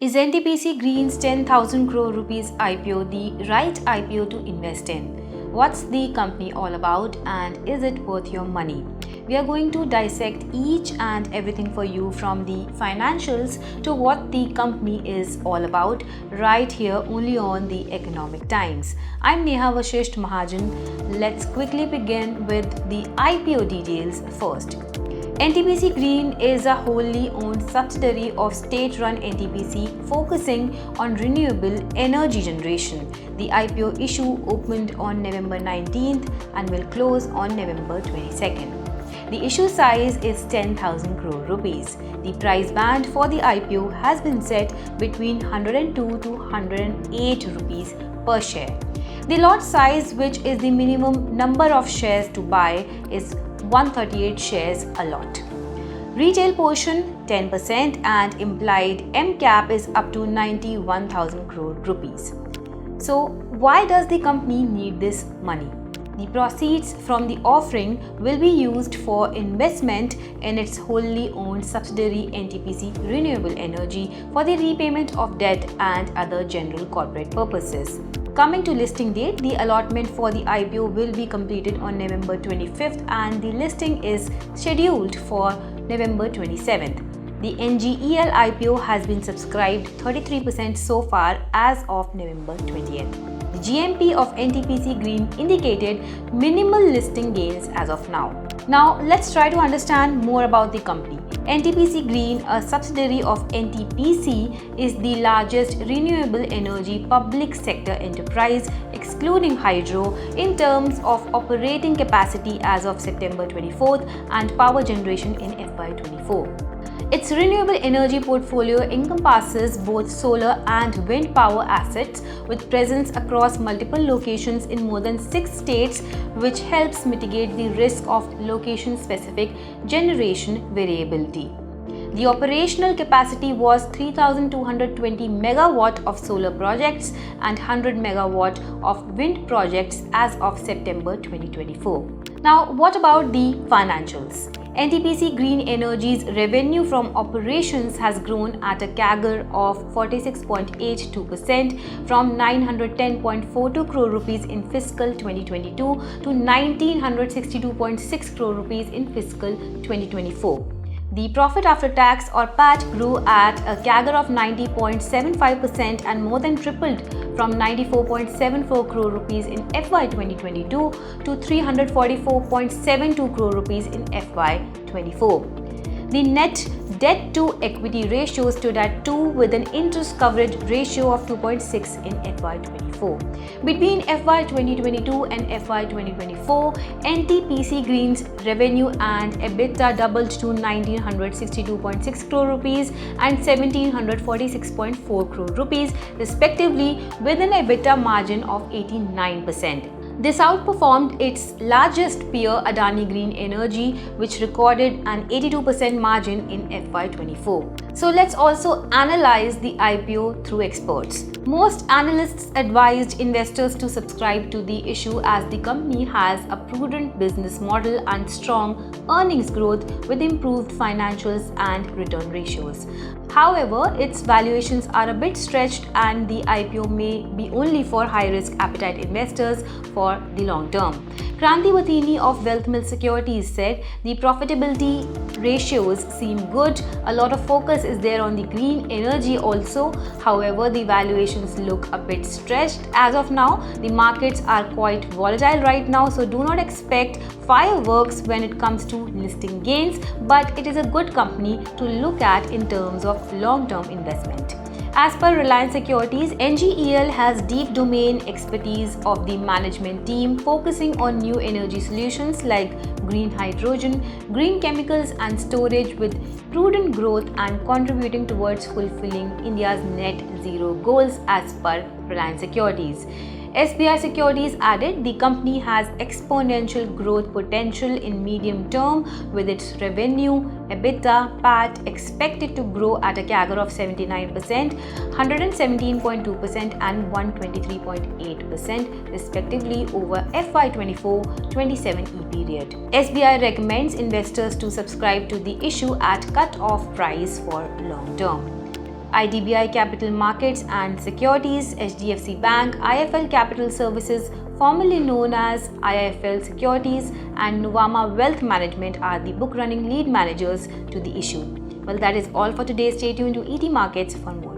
Is NTPC Green's 10,000 crore rupees IPO the right IPO to invest in? What's the company all about and is it worth your money? We are going to dissect each and everything for you, from the financials to what the company is all about, right here only on the Economic Times. I'm Neha Vashisht Mahajan. Let's quickly begin with the IPO details first. NTPC Green is a wholly owned subsidiary of state-run NTPC focusing on renewable energy generation. The IPO issue opened on November 19th and will close on November 22nd. The issue size is 10,000 crore rupees. The price band for the IPO has been set between 102 to 108 rupees per share. The lot size, which is the minimum number of shares to buy, is 138 shares a lot. Retail portion 10% and implied MCAP is up to 91,000 crore rupees. So why does the company need this money? The proceeds from the offering will be used for investment in its wholly owned subsidiary NTPC Renewable Energy for the repayment of debt and other general corporate purposes. Coming to listing date, the allotment for the IPO will be completed on November 25th and the listing is scheduled for November 27th. The NGEL IPO has been subscribed 33% so far as of November 20th. The GMP of NTPC Green indicated minimal listing gains as of now. Now let's try to understand more about the company. NTPC Green, a subsidiary of NTPC, is the largest renewable energy public sector enterprise excluding hydro in terms of operating capacity as of September 24th and power generation in FY24. Its renewable energy portfolio encompasses both solar and wind power assets with presence across multiple locations in more than 6 states, which helps mitigate the risk of location-specific generation variability. The operational capacity was 3,220 megawatt of solar projects and 100 megawatt of wind projects as of September 2024. Now, what about the financials? NTPC Green Energy's revenue from operations has grown at a CAGR of 46.82% from 910.42 crore rupees in fiscal 2022 to 1,962.6 crore rupees in fiscal 2024. The profit after tax or PAT grew at a CAGR of 90.75% and more than tripled from 94.74 crore rupees in FY 2022 to 344.72 crore rupees in FY 24. The net debt to equity ratio stood at 2 with an interest coverage ratio of 2.6 in FY 24. Between FY 2022 and FY 2024, NTPC Green's revenue and EBITDA doubled to 1,962.6 crore rupees and 1,746.4 crore rupees respectively, with an EBITDA margin of 89%. This outperformed its largest peer Adani Green Energy, which recorded an 82% margin in FY24. So let's also analyze the IPO through experts. Most analysts advised investors to subscribe to the issue as the company has a prudent business model and strong earnings growth with improved financials and return ratios. However, its valuations are a bit stretched and the IPO may be only for high-risk appetite investors for the long term. Kranti Bathini of Wealth Mill Securities said the profitability ratios seem good. A lot of focus is there on the green energy also. However, the valuations look a bit stretched as of now. The markets are quite volatile right now, so do not expect fireworks when it comes to listing gains, but it is a good company to look at in terms of long-term investment. As per Reliance Securities, NGEL has deep domain expertise of the management team focusing on new energy solutions like green hydrogen, green chemicals and storage, with prudent growth and contributing towards fulfilling India's net zero goals as per Reliance Securities. SBI Securities added the company has exponential growth potential in medium term, with its revenue, EBITDA, PAT expected to grow at a CAGR of 79%, 117.2% and 123.8% respectively over FY24-27 period. SBI recommends investors to subscribe to the issue at cut-off price for long term. IDBI Capital Markets and Securities, HDFC Bank, IIFL Capital Services, formerly known as IIFL Securities, and Nuvama Wealth Management are the book running lead managers to the issue. Well, that is all for today. Stay tuned to ET Markets for more.